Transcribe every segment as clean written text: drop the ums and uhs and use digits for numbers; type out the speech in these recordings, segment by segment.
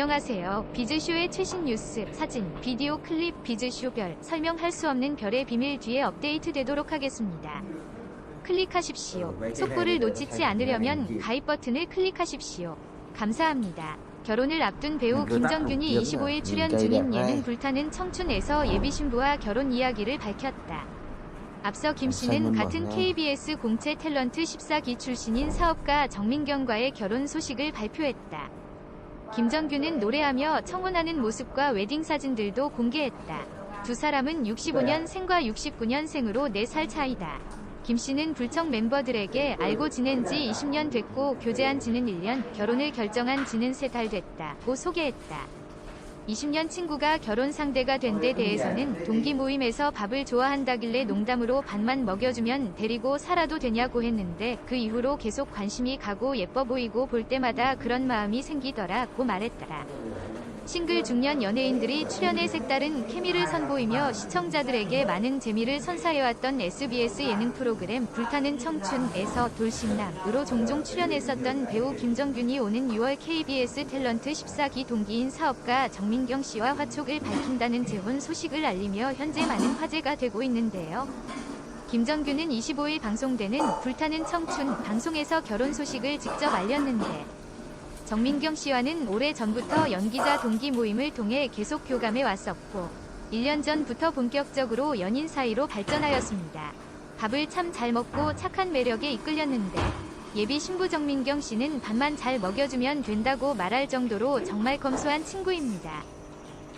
안녕하세요. 비즈쇼의 최신 뉴스, 사진, 비디오 클립 비즈쇼별, 설명할 수 없는 별의 비밀 뒤에 업데이트 되도록 하겠습니다. 클릭하십시오. 속보를 놓치지 않으려면 가입 버튼을 클릭하십시오. 감사합니다. 결혼을 앞둔 배우 김정균이 25일 출연 중인 예능 불타는 청춘에서 예비 신부와 결혼 이야기를 밝혔다. 앞서 김 씨는 같은 KBS 공채 탤런트 14기 출신인 사업가 정민경과의 결혼 소식을 발표했다. 김정균은 노래하며 청혼하는 모습과 웨딩 사진들도 공개했다. 두 사람은 65년생과 69년생으로 4살 차이다. 김 씨는 불청 멤버들에게 알고 지낸 지 20년 됐고 교제한 지는 1년, 결혼을 결정한 지는 3달 됐다고 소개했다. 20년 친구가 결혼 상대가 된 데 대해서는 동기 모임에서 밥을 좋아한다길래 농담으로 밥만 먹여주면 데리고 살아도 되냐고 했는데 그 이후로 계속 관심이 가고 예뻐 보이고 볼 때마다 그런 마음이 생기더라고 말했다. 싱글 중년 연예인들이 출연해 색다른 케미를 선보이며 시청자들에게 많은 재미를 선사해왔던 SBS 예능 프로그램 불타는 청춘에서 돌싱남으로 종종 출연했었던 배우 김정균이 오는 6월 KBS 탤런트 14기 동기인 사업가 정민경 씨와 화촉을 밝힌다는 재혼 소식을 알리며 현재 많은 화제가 되고 있는데요. 김정균은 25일 방송되는 불타는 청춘 방송에서 결혼 소식을 직접 알렸는데 정민경 씨와는 오래 전부터 연기자 동기 모임을 통해 계속 교감해 왔었고 1년 전부터 본격적으로 연인 사이로 발전하였습니다. 밥을 참 잘 먹고 착한 매력에 이끌렸는데 예비 신부 정민경 씨는 밥만 잘 먹여주면 된다고 말할 정도로 정말 검소한 친구입니다.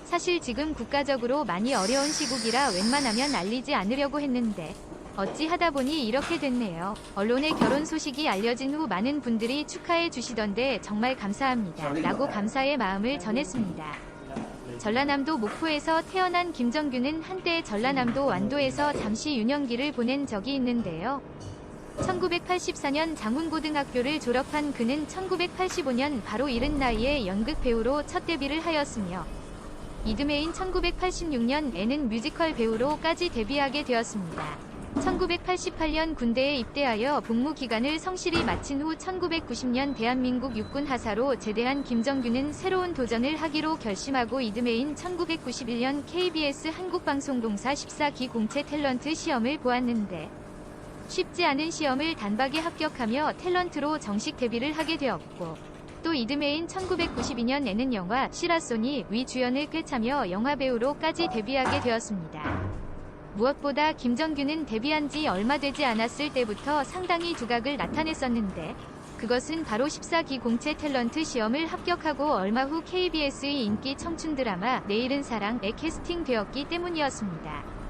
사실 지금 국가적으로 많이 어려운 시국이라 웬만하면 알리지 않으려고 했는데 어찌 하다 보니 이렇게 됐네요. 언론에 결혼 소식이 알려진 후 많은 분들이 축하해 주시던데 정말 감사합니다. 라고 감사의 마음을 전했습니다. 전라남도 목포에서 태어난 김정균은 한때 전라남도 완도에서 잠시 유년기를 보낸 적이 있는데요. 1984년 장훈고등학교를 졸업한 그는 1985년 바로 이른 나이에 연극 배우로 첫 데뷔를 하였으며 이듬해인 1986년에는 뮤지컬 배우로까지 데뷔하게 되었습니다. 1988년 군대에 입대하여 복무 기간을 성실히 마친 후 1990년 대한민국 육군 하사로 제대한 김정균은 새로운 도전을 하기로 결심하고 이듬해인 1991년 KBS 한국방송동사 14기 공채 탤런트 시험을 보았는데 쉽지 않은 시험을 단박에 합격하며 탤런트로 정식 데뷔를 하게 되었고 또 이듬해인 1992년에는 영화 시라소니 위 주연을 꿰차며 영화배우로까지 데뷔하게 되었습니다. 무엇보다 김정균은 데뷔한 지 얼마 되지 않았을 때부터 상당히 두각을 나타냈었는데 그것은 바로 14기 공채 탤런트 시험을 합격하고 얼마 후 KBS의 인기 청춘 드라마 내일은 사랑에 캐스팅되었기 때문이었습니다.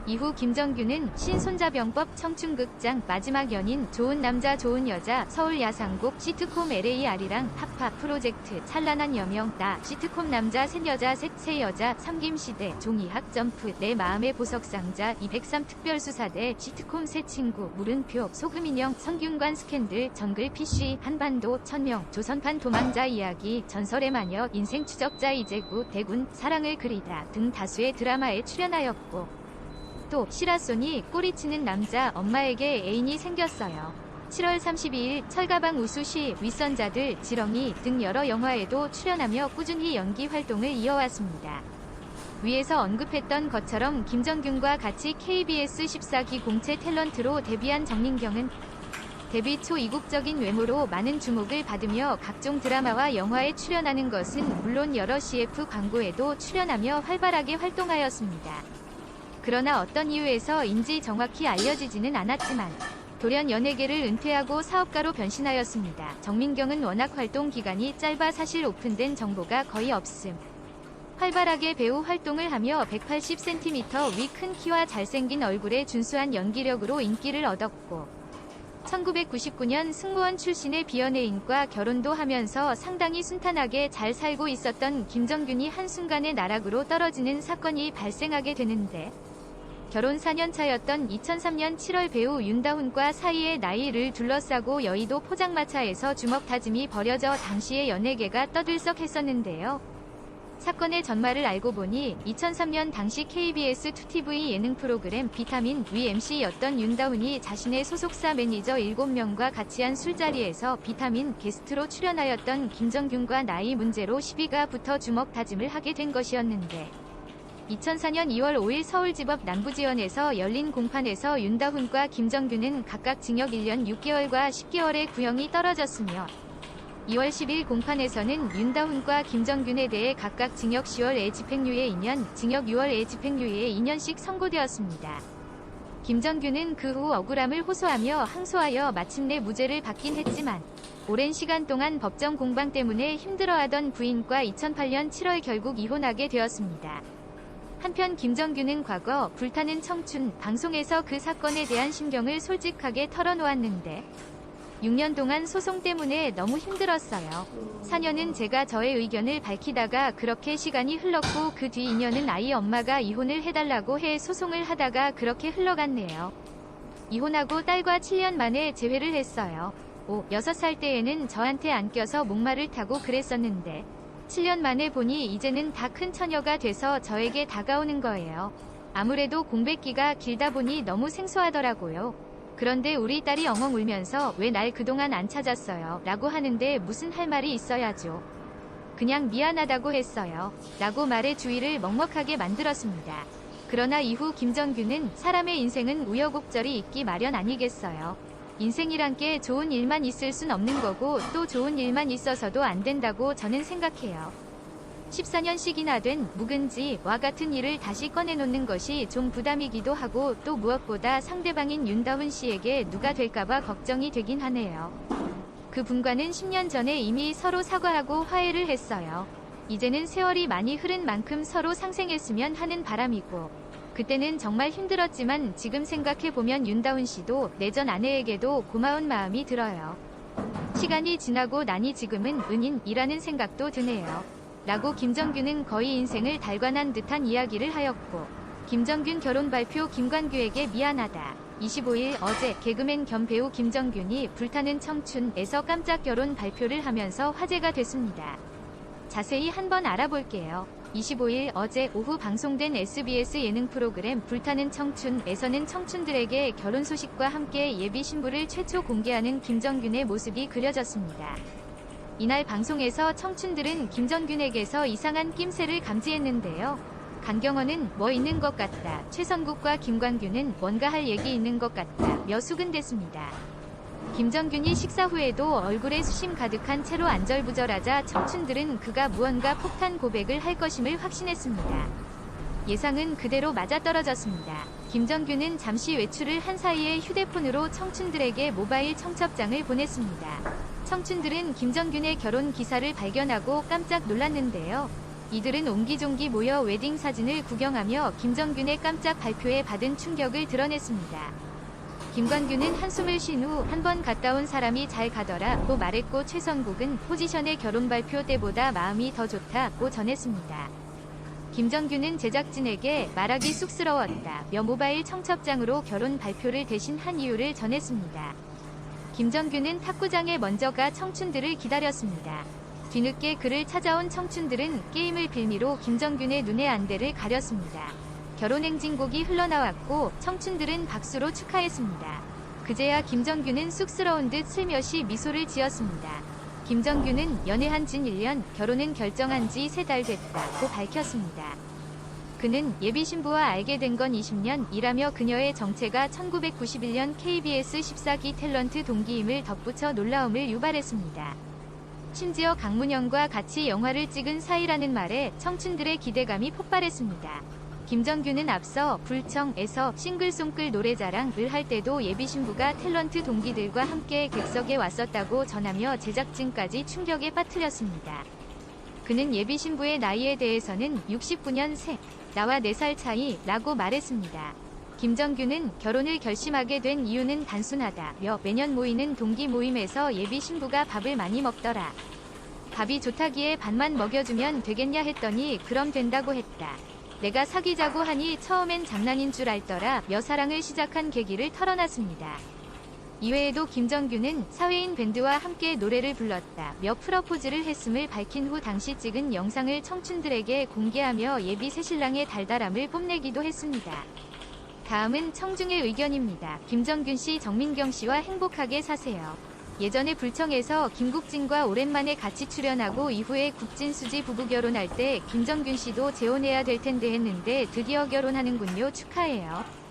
이후 김정균은 신손자병법 청춘극장 마지막 연인 좋은 남자 좋은 여자 서울 야상곡 시트콤 LA 아리랑 팝파 프로젝트 찬란한 여명 나 시트콤 남자 셋 여자 셋 여자 삼김시대 종이학 점프 내 마음의 보석상자 203 특별수사대 시트콤 새 친구 물음표 소금인형 성균관 스캔들 정글 PC 한반도 천명 조선판 도망자 이야기 전설의 마녀 인생 추적자 이재구 대군 사랑을 그리다 등 다수의 드라마에 출연하였고 또 시라소니 꼬리치는 남자 엄마에게 애인이 생겼어요. 7월 32일 철가방 우수시 윗선자들 지렁이 등 여러 영화에도 출연하며 꾸준히 연기 활동을 이어왔습니다. 위에서 언급했던 것처럼 김정균과 같이 KBS 14기 공채 탤런트로 데뷔한 정민경은 데뷔 초 이국적인 외모로 많은 주목을 받으며 각종 드라마와 영화에 출연하는 것은 물론 여러 CF 광고에도 출연하며 활발하게 활동하였습니다. 그러나 어떤 이유에서인지 정확히 알려지지는 않았지만 돌연 연예계를 은퇴하고 사업가로 변신하였습니다. 정민경은 워낙 활동 기간이 짧아 사실 오픈된 정보가 거의 없음. 활발하게 배우 활동을 하며 180cm 위 큰 키와 잘생긴 얼굴에 준수한 연기력으로 인기를 얻었고 1999년 승무원 출신의 비연예인과 결혼도 하면서 상당히 순탄하게 잘 살고 있었던 김정균이 한순간에 나락으로 떨어지는 사건이 발생하게 되는데 결혼 4년 차였던 2003년 7월 배우 윤다훈과 사이의 나이를 둘러싸고 여의도 포장마차에서 주먹 다짐이 벌여져 당시의 연예계가 떠들썩했었는데요. 사건의 전말을 알고 보니 2003년 당시 KBS 2TV 예능 프로그램 비타민 위 MC였던 윤다운이 자신의 소속사 매니저 7명과 같이 한 술자리에서 비타민 게스트로 출연하였던 김정균과 나이 문제로 시비가 붙어 주먹 다짐을 하게 된 것이었는데 2004년 2월 5일 서울지법 남부지원에서 열린 공판에서 윤다훈과 김정균은 각각 징역 1년 6개월과 10개월의 구형이 떨어졌으며 2월 10일 공판에서는 윤다훈과 김정균에 대해 각각 징역 10월에 집행유예 2년, 징역 6월에 집행유예 2년씩 선고되었습니다. 김정균은 그 후 억울함을 호소하며 항소하여 마침내 무죄를 받긴 했지만 오랜 시간 동안 법정 공방 때문에 힘들어하던 부인과 2008년 7월 결국 이혼하게 되었습니다. 한편 김정균은 과거 불타는 청춘 방송에서 그 사건에 대한 심경을 솔직하게 털어놓았는데 6년 동안 소송 때문에 너무 힘들었어요. 4년은 제가 저의 의견을 밝히다가 그렇게 시간이 흘렀고 그 뒤 2년은 아이 엄마가 이혼을 해달라고 해 소송을 하다가 그렇게 흘러갔네요. 이혼하고 딸과 7년 만에 재회를 했어요. 6살 때에는 저한테 안 껴서 목마를 타고 그랬었는데 7년 만에 보니 이제는 다 큰 처녀가 돼서 저에게 다가오는 거예요. 아무래도 공백기가 길다 보니 너무 생소하더라고요. 그런데 우리 딸이 엉엉 울면서 왜 날 그동안 안 찾았어요? 라고 하는데 무슨 할 말이 있어야죠. 그냥 미안하다고 했어요. 라고 말해 주위를 먹먹하게 만들었습니다. 그러나 이후 김정균은 사람의 인생은 우여곡절이 있기 마련 아니겠어요. 인생이란 게 좋은 일만 있을 순 없는 거고 또 좋은 일만 있어서도 안 된다고 저는 생각해요. 14년씩이나 된 묵은지와 같은 일을 다시 꺼내놓는 것이 좀 부담이기도 하고 또 무엇보다 상대방인 윤다훈 씨에게 누가 될까봐 걱정이 되긴 하네요. 그 분과는 10년 전에 이미 서로 사과하고 화해를 했어요. 이제는 세월이 많이 흐른 만큼 서로 상생했으면 하는 바람이고 그때는 정말 힘들었지만 지금 생각해보면 윤다훈 씨도 내 전 아내에게도 고마운 마음이 들어요. 시간이 지나고 나니 지금은 은인이라는 생각도 드네요. 라고 김정균은 거의 인생을 달관한 듯한 이야기를 하였고 김정균 결혼 발표 김관규에게 미안하다. 25일 어제 개그맨 겸 배우 김정균이 불타는 청춘에서 깜짝 결혼 발표를 하면서 화제가 됐습니다. 자세히 한번 알아볼게요. 25일 어제 오후 방송된 SBS 예능 프로그램 불타는 청춘에서는 청춘들에게 결혼 소식과 함께 예비 신부를 최초 공개하는 김정균의 모습이 그려졌습니다. 이날 방송에서 청춘들은 김정균에게서 이상한 낌새를 감지했는데요. 강경원은 뭐 있는 것 같다. 최선국과 김관규는 뭔가 할 얘기 있는 것 같다. 며 수근댔습니다. 김정균이 식사 후에도 얼굴에 수심 가득한 채로 안절부절하자 청춘들은 그가 무언가 폭탄 고백을 할 것임을 확신했습니다. 예상은 그대로 맞아떨어졌습니다. 김정균은 잠시 외출을 한 사이에 휴대폰으로 청춘들에게 모바일 청첩장을 보냈습니다. 청춘들은 김정균의 결혼 기사를 발견하고 깜짝 놀랐는데요. 이들은 옹기종기 모여 웨딩 사진을 구경하며 김정균의 깜짝 발표에 받은 충격을 드러냈습니다. 김관규는 한숨을 쉰 후 한 번 갔다 온 사람이 잘 가더라고 말했고 최선국은 포지션의 결혼 발표 때보다 마음이 더 좋다고 전했습니다. 김정균은 제작진에게 말하기 쑥스러웠다며 모바일 청첩장으로 결혼 발표를 대신 한 이유를 전했습니다. 김정균은 탁구장에 먼저 가 청춘들을 기다렸습니다. 뒤늦게 그를 찾아온 청춘들은 게임을 빌미로 김정균의 눈의 안대를 가렸습니다. 결혼행진곡이 흘러나왔고 청춘들은 박수로 축하했습니다. 그제야 김정균은 쑥스러운 듯 슬며시 미소를 지었습니다. 김정균은 연애한 지 1년, 결혼은 결정한 지 3달 됐다고 밝혔습니다. 그는 예비 신부와 알게 된 건 20년이라며 그녀의 정체가 1991년 KBS 14기 탤런트 동기임을 덧붙여 놀라움을 유발했습니다. 심지어 강문영과 같이 영화를 찍은 사이라는 말에 청춘들의 기대감이 폭발했습니다. 김정균은 앞서 불청에서 싱글송글 노래자랑을 할 때도 예비 신부가 탤런트 동기들과 함께 객석에 왔었다고 전하며 제작진까지 충격에 빠뜨렸습니다. 그는 예비 신부의 나이에 대해서는 69년생, 나와 4살 차이라고 말했습니다. 김정균은 결혼을 결심하게 된 이유는 단순하다며 매년 모이는 동기 모임에서 예비 신부가 밥을 많이 먹더라. 밥이 좋다기에 반만 먹여주면 되겠냐 했더니 그럼 된다고 했다. 내가 사귀자고 하니 처음엔 장난인 줄 알더라며 사랑을 시작한 계기를 털어놨습니다. 이외에도 김정규는 사회인 밴드와 함께 노래를 불렀다며 프러포즈를 했음을 밝힌 후 당시 찍은 영상을 청춘들에게 공개하며 예비 새신랑의 달달함을 뽐내기도 했습니다. 다음은 청중의 의견입니다. 김정균 씨, 정민경 씨와 행복하게 사세요. 예전에 불청에서 김국진과 오랜만에 같이 출연하고 이후에 국진 수지 부부 결혼할 때 김정균 씨도 재혼해야 될 텐데 했는데 드디어 결혼하는군요. 축하해요.